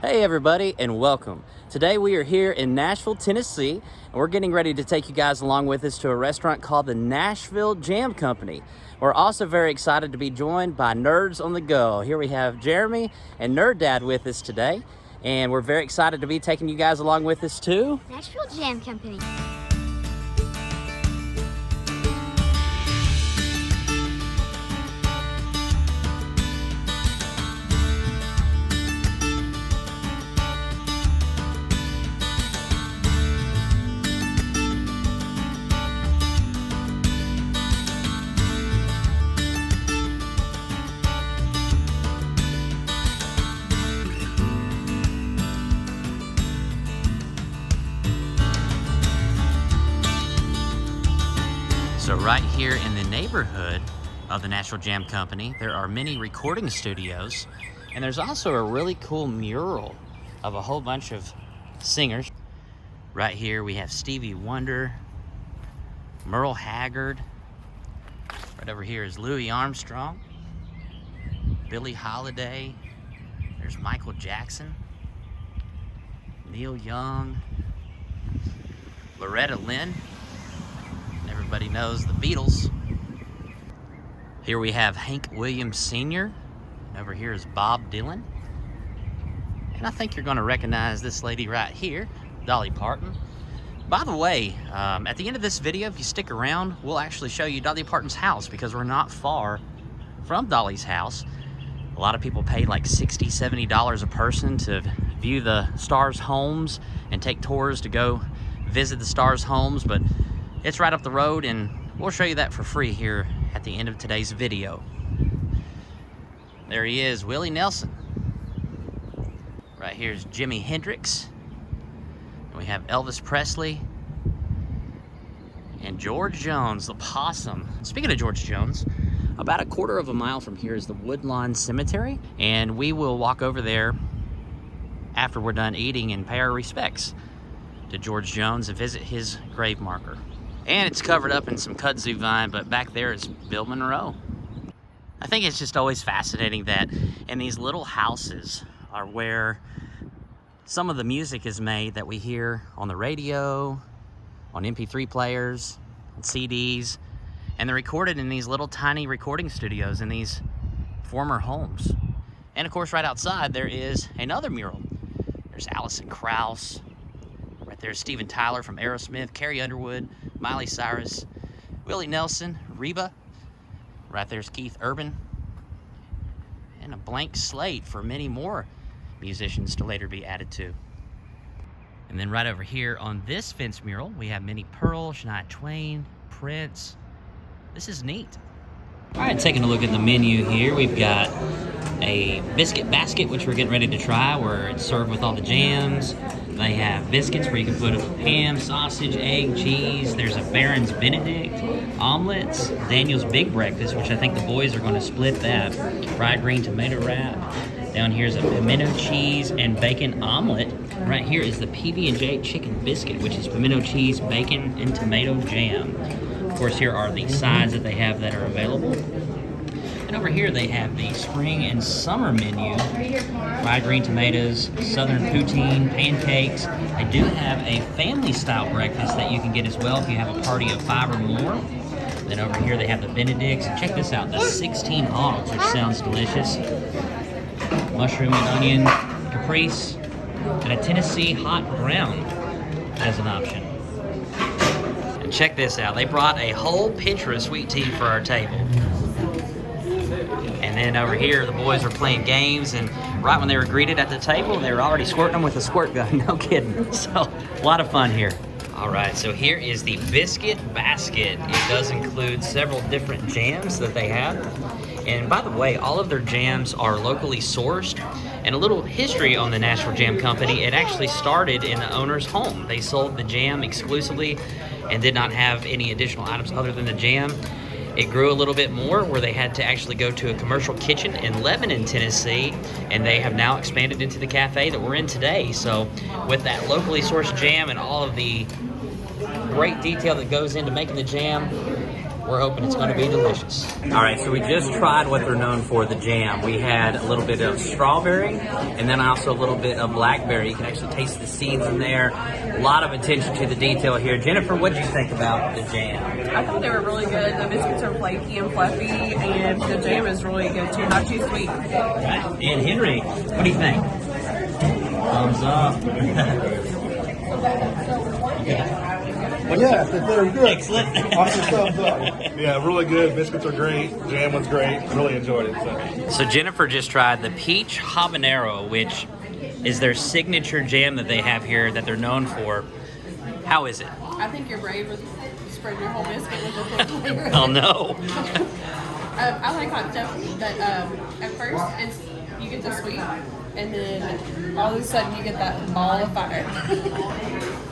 Hey everybody, and welcome. Today we are here in Nashville, Tennessee, and we're getting ready to take you guys along with us to a restaurant called the Nashville Jam Company. We're also very excited to be joined by Nerds on the Go. Here we have Jeremy and Nerd Dad with us today, and we're very excited to be taking you guys along with us to Nashville Jam Company. So right here in the neighborhood of the Nashville Jam Company, there are many recording studios, and there's also a really cool mural of a whole bunch of singers. Right here we have Stevie Wonder, Merle Haggard. Right over here is Louis Armstrong, Billie Holiday. There's Michael Jackson, Neil Young, Loretta Lynn. Everybody knows the Beatles. Here we have Hank Williams Sr. Over here is Bob Dylan. And I think you're going to recognize this lady right here, Dolly Parton. By the way, at the end of this video, if you stick around, we'll actually show you Dolly Parton's house because we're not far from Dolly's house. A lot of people pay like $60, $70 a person to view the stars' homes and take tours to go visit the stars' homes, but it's right up the road, and we'll show you that for free here at the end of today's video. There he is, Willie Nelson. Right here's Jimi Hendrix. And we have Elvis Presley and George Jones, the possum. Speaking of George Jones, about a quarter of a mile from here is the Woodlawn Cemetery, and we will walk over there after we're done eating and pay our respects to George Jones and visit his grave marker. And it's covered up in some kudzu vine, but back there is Bill Monroe. I think it's just always fascinating that in these little houses are where some of the music is made that we hear on the radio, on MP3 players, on CDs, and they're recorded in these little tiny recording studios in these former homes. And of course, right outside there is another mural. There's Alison Krauss. Right there's Steven Tyler from Aerosmith, Carrie Underwood, Miley Cyrus, Willie Nelson, Reba. Right there's Keith Urban. And a blank slate for many more musicians to later be added to. And then right over here on this fence mural, we have Minnie Pearl, Shania Twain, Prince. This is neat. All right, taking a look at the menu here, we've got a biscuit basket, which we're getting ready to try, where it's served with all the jams. They have biscuits where you can put ham, sausage, egg, cheese. There's a Baron's Benedict, omelets, Daniel's Big Breakfast, which I think the boys are going to split that, fried green tomato wrap. Down here is a pimento cheese and bacon omelet. Right here is the PB&J chicken biscuit, which is pimento cheese, bacon, and tomato jam. Of course, here are the sides that they have that are available. And over here they have the spring and summer menu. Fried green tomatoes, southern poutine, pancakes. They do have a family style breakfast that you can get as well if you have a party of 5 or more. Then over here they have the Benedicts. Check this out, the 16 hogs, which sounds delicious. Mushroom and onion caprese, and a Tennessee hot brown as an option. And check this out, they brought a whole pitcher of sweet tea for our table. And then over here, the boys were playing games, and right when they were greeted at the table, they were already squirting them with a squirt gun. No kidding. So, a lot of fun here. All right, so here is the biscuit basket. It does include several different jams that they have. And by the way, all of their jams are locally sourced. And a little history on the Nashville Jam Company, it actually started in the owner's home. They sold the jam exclusively and did not have any additional items other than the jam. It grew a little bit more where they had to actually go to a commercial kitchen in Lebanon, Tennessee, and they have now expanded into the cafe that we're in today. So with that locally sourced jam and all of the great detail that goes into making the jam, we're hoping it's going to be delicious. All right, so we just tried what they're known for, the jam. We had a little bit of strawberry and then also a little bit of blackberry. You can actually taste the seeds in there. A lot of attention to the detail here. Jennifer, what did you think about the jam? I thought they were really good. The biscuits are flaky and fluffy, and the jam is really good too. Not too sweet. Right. And Henry, what do you think? Thumbs up. Yeah, they're good. Excellent. Awesome, thumbs up. Yeah, really good. Biscuits are great. Jam was great. Really enjoyed it. So Jennifer just tried the peach habanero, which is their signature jam that they have here that they're known for. How is it? I think you're brave with spreading your whole biscuit with the flavor. Oh no. I like hot stuff, but at first you get the sweet, and then all of a sudden you get that ball of fire.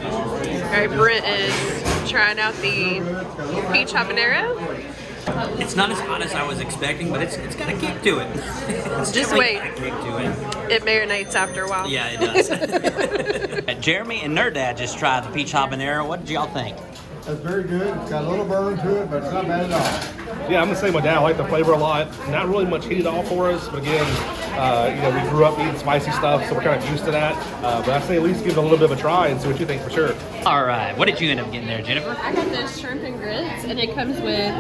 Alright, Britt is trying out the peach habanero. It's not as hot as I was expecting, but it's got a kick to it. Just wait. Got a kick to it. It marinates after a while. Yeah, it does. Jeremy and Nerdad just tried the peach habanero. What did y'all think? That's very good. It's got a little burn to it, but it's not bad at all. Yeah, I'm gonna say my dad. I like the flavor a lot. Not really much heat at all for us, but again, we grew up eating spicy stuff, so we're kind of used to that. But I say at least give it a little bit of a try and see what you think for sure. All right, what did you end up getting there, Jennifer? I got this shrimp and grits, and it comes with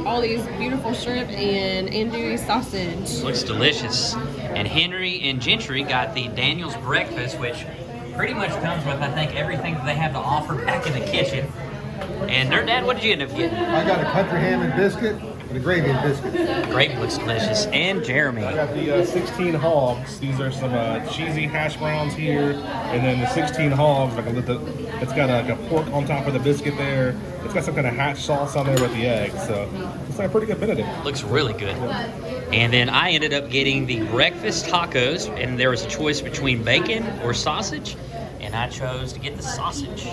all these beautiful shrimp and andouille sausage. Looks delicious. And Henry and Gentry got the Daniel's breakfast, which pretty much comes with, I think, everything that they have to offer back in the kitchen. And Nerdad, what did you end up getting? I got a country ham and biscuit and a gravy and biscuit. Grape looks delicious. And Jeremy. I got the 16 hogs. These are some cheesy hash browns here, and then the 16 hogs. It's got like a pork on top of the biscuit there. It's got some kind of hatch sauce on there with the eggs, so it's like a pretty good Benedict. Looks really good. And then I ended up getting the breakfast tacos, and there was a choice between bacon or sausage, and I chose to get the sausage.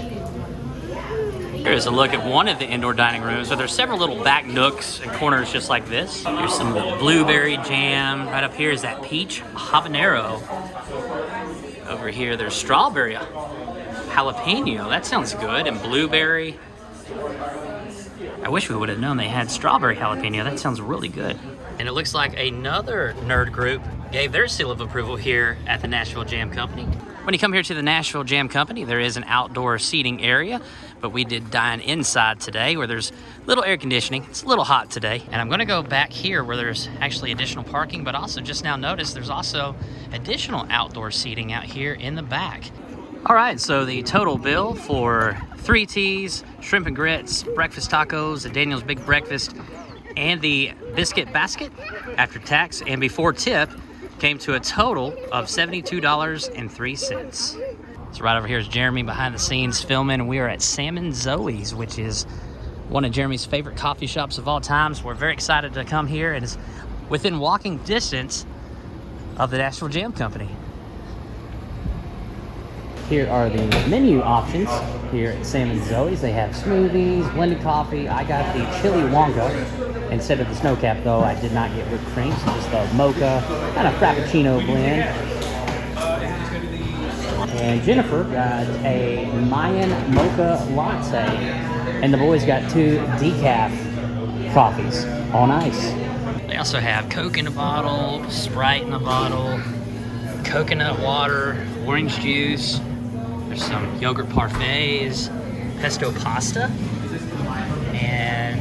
Here's a look at one of the indoor dining rooms. So there's several little back nooks and corners just like this. Here's some blueberry jam. Right up here is that peach habanero. Over here there's strawberry jalapeno. That sounds good. And blueberry. I wish we would have known they had strawberry jalapeno. That sounds really good. And it looks like another nerd group gave their seal of approval here at the Nashville Jam Company. When you come here to the Nashville Jam Company, there is an outdoor seating area, but we did dine inside today where there's little air conditioning. It's a little hot today. And I'm gonna go back here where there's actually additional parking, but also just now noticed there's also additional outdoor seating out here in the back. All right, so the total bill for 3 teas, shrimp and grits, breakfast tacos, the Daniel's Big Breakfast, and the biscuit basket after tax and before tip came to a total of $72.03. So right over here is Jeremy behind the scenes filming, and we are at Sam and Zoe's, which is one of Jeremy's favorite coffee shops of all time. So we're very excited to come here, and it's within walking distance of the Nashville Jam Company. Here are the menu options here at Sam and Zoe's. They have smoothies, blended coffee. I got the chili Wonka. Instead of the snow cap, though, I did not get whipped cream, so just the mocha, kind of frappuccino blend. And Jennifer got a Mayan mocha latte. And the boys got 2 decaf coffees on ice. They also have Coke in a bottle, Sprite in a bottle, coconut water, orange juice. There's some yogurt parfaits, pesto pasta, and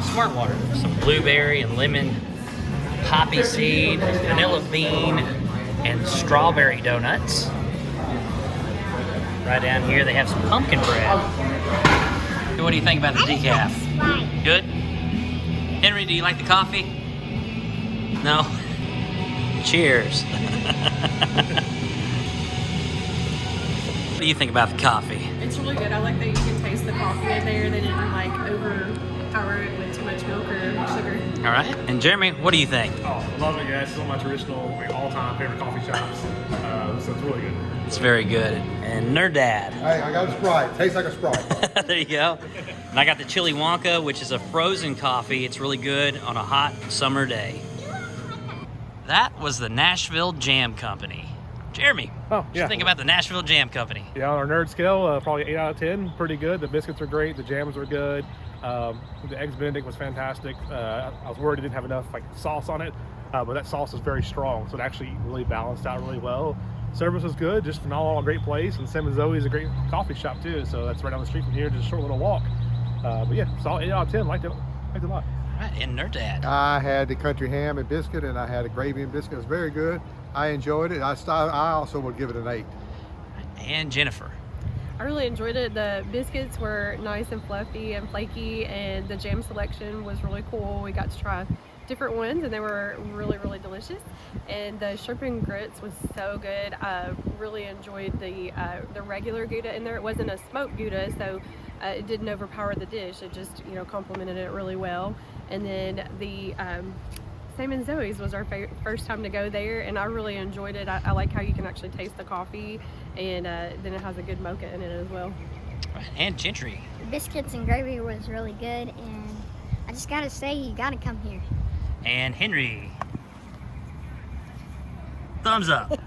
smart water. Some blueberry and lemon, poppy seed, vanilla bean, and strawberry donuts. Right down here they have some pumpkin bread. What do you think about the decaf? Good? Henry, do you like the coffee? No? Cheers. What do you think about the coffee? It's really good. I like that you can taste the coffee in there. They didn't like overpower it with too much milk or sugar. All right. And Jeremy, what do you think? Oh, love it, guys. It's one of my traditional, all-time favorite coffee shops. So it's really good. It's very good. And Nerdad. Hey, I got a Sprite. Tastes like a Sprite. There you go. And I got the chili Wonka, which is a frozen coffee. It's really good on a hot summer day. That was the Nashville Jam Company. Jeremy, Oh, what you yeah. think about the Nashville Jam Company? Yeah, on our nerd scale, probably 8 out of 10. Pretty good. The biscuits are great. The jams were good. The eggs Benedict was fantastic. I was worried it didn't have enough like sauce on it, but that sauce is very strong, so it actually really balanced out really well. Service was good, just an all great place, and Sam and Zoe is a great coffee shop too. So that's right down the street from here, just a short little walk. But yeah, solid 8 out of 10. Liked it a lot. All right, and Nerd Dad. I had the country ham and biscuit, and I had a gravy and biscuit. It was very good. I enjoyed it. I also would give it an 8. And Jennifer. I really enjoyed it. The biscuits were nice and fluffy and flaky, and the jam selection was really cool. We got to try different ones, and they were really, really delicious. And the shrimp and grits was so good. I really enjoyed the regular Gouda in there. It wasn't a smoked Gouda, so it didn't overpower the dish. It just, you know, complemented it really well. And then the Sam and Zoe's was our first time to go there, and I really enjoyed it. I like how you can actually taste the coffee, and then it has a good mocha in it as well. Right, and Gentry. The biscuits and gravy was really good, and I just gotta say, you gotta come here. And Henry. Thumbs up.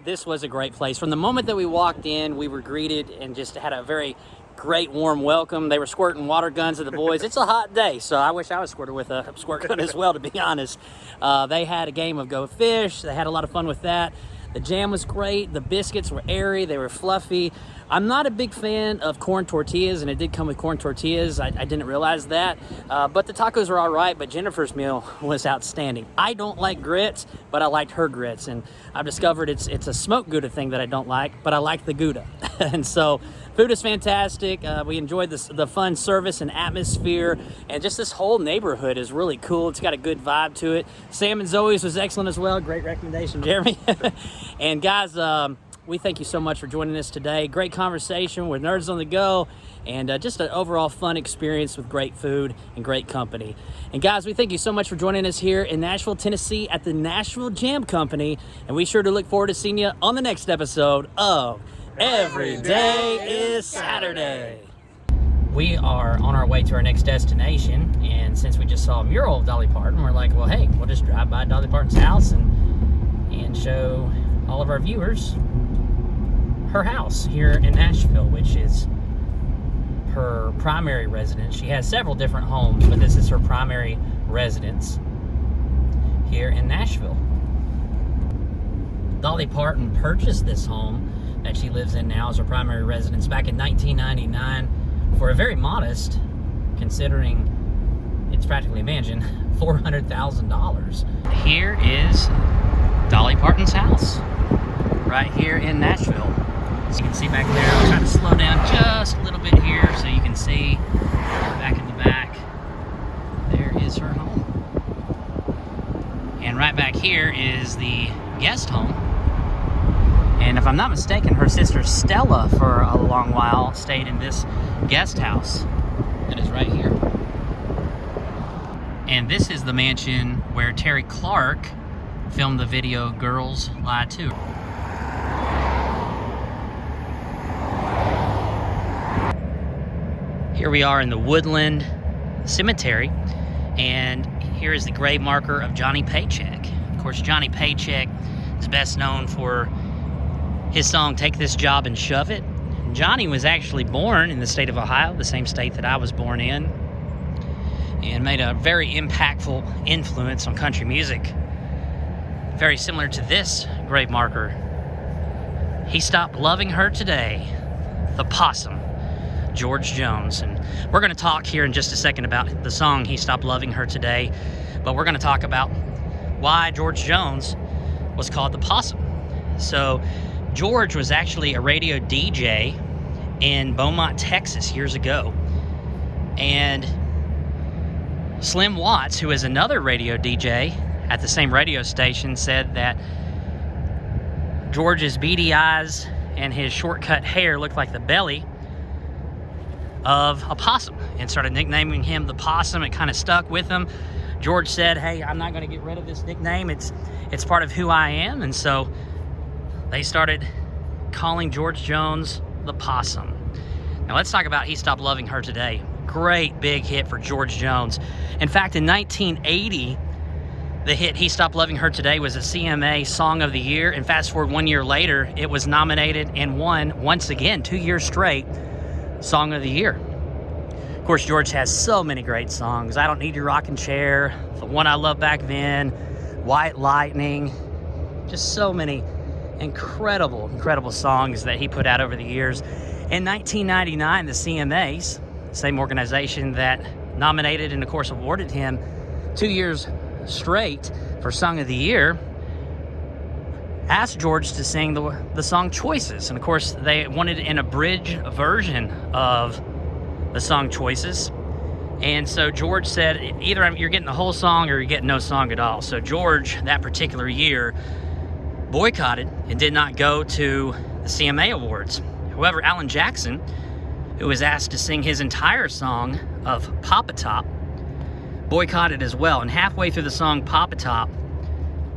This was a great place. From the moment that we walked in, we were greeted and just had a very great warm welcome. They were squirting water guns at the boys. It's a hot day, so I wish I was squirted with a squirt gun as well, to be honest. They had a game of Go Fish. They had a lot of fun with that. The jam was great. The biscuits were airy. They were fluffy. I'm not a big fan of corn tortillas, and it did come with corn tortillas. I didn't realize that. But the tacos were all right, but Jennifer's meal was outstanding. I don't like grits, but I liked her grits. And I've discovered it's a smoked Gouda thing that I don't like, but I like the Gouda. And so food is fantastic. We enjoyed the fun service and atmosphere, and just this whole neighborhood is really cool. It's got a good vibe to it. Sam and Zoe's was excellent as well. Great recommendation, Jeremy. And guys, we thank you so much for joining us today. Great conversation with Nerds on the Go, and just an overall fun experience with great food and great company. And guys, we thank you so much for joining us here in Nashville, Tennessee at the Nashville Jam Company, and we sure do look forward to seeing you on the next episode of Every Day is Saturday. We are on our way to our next destination, and since we just saw a mural of Dolly Parton, we're like, well, hey, we'll just drive by Dolly Parton's house and show all of our viewers her house here in Nashville, which is her primary residence. She has several different homes, but this is her primary residence here in Nashville. Dolly Parton purchased this home that she lives in now as her primary residence back in 1999 for a very modest, considering it's practically a mansion, $400,000. Here is Dolly Parton's house right here in Nashville. As you can see back there, I'll try to slow down just a little bit here so you can see back in the back. There is her home. And right back here is the guest home. And if I'm not mistaken, her sister Stella, for a long while, stayed in this guest house that is right here. And this is the mansion where Terry Clark filmed the video Girls Lie Too. Here we are in the Woodland Cemetery, and here is the grave marker of Jonny Paycheck. Of course, Jonny Paycheck is best known for his song Take This Job and Shove It. Jonny was actually born in the state of Ohio, the same state that I was born in, and made a very impactful influence on country music. Very similar to this grave marker. He stopped loving her today. The Possum, George Jones. And we're going to talk here in just a second about the song He Stopped Loving Her Today, but we're going to talk about why George Jones was called the Possum. So George was actually a radio DJ in Beaumont, Texas years ago. And Slim Watts, who is another radio DJ at the same radio station, said that George's beady eyes and his short-cut hair looked like the belly of a possum, and started nicknaming him the Possum. It kind of stuck with him. George said, hey, I'm not going to get rid of this nickname. It's part of who I am. And so they started calling George Jones the Possum. Now let's talk about He Stopped Loving Her Today. Great big hit for George Jones. In fact, in 1980, The hit He Stopped Loving Her Today was a CMA Song of the Year, and fast forward 1 year later, it was nominated and won once again, 2 years straight, Song of the Year. Of course, George has so many great songs. I Don't Need Your Rocking Chair, The One I Loved Back Then, White Lightning, just so many incredible songs that he put out over the years. In 1999, the CMAs, same organization that nominated and of course awarded him 2 years straight for Song of the Year, asked George to sing the song Choices. And of course, they wanted an abridged version of the song Choices. And so George said, either you're getting the whole song or you're getting no song at all. So George, that particular year, boycotted and did not go to the CMA Awards. However, Alan Jackson, who was asked to sing his entire song of Papa Top, boycotted as well. And halfway through the song Papa Top,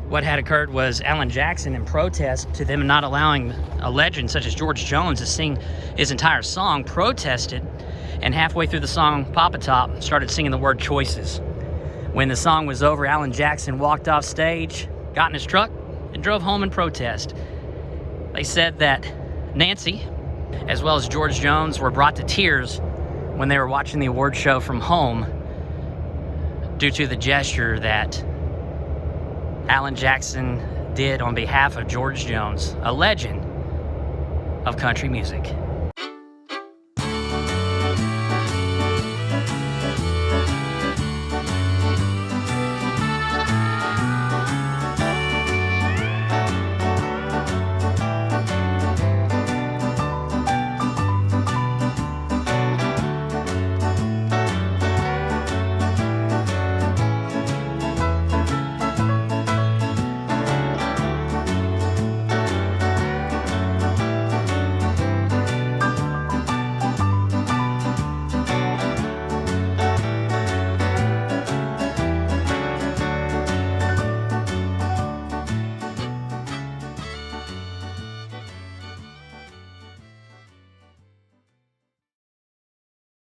what had occurred was Alan Jackson, in protest to them not allowing a legend such as George Jones to sing his entire song, protested, and halfway through the song Papa Top started singing the word Choices. When the song was over, Alan Jackson walked off stage, got in his truck, and drove home in protest. They said that Nancy, as well as George Jones, were brought to tears when they were watching the award show from home due to the gesture that Alan Jackson did on behalf of George Jones, a legend of country music.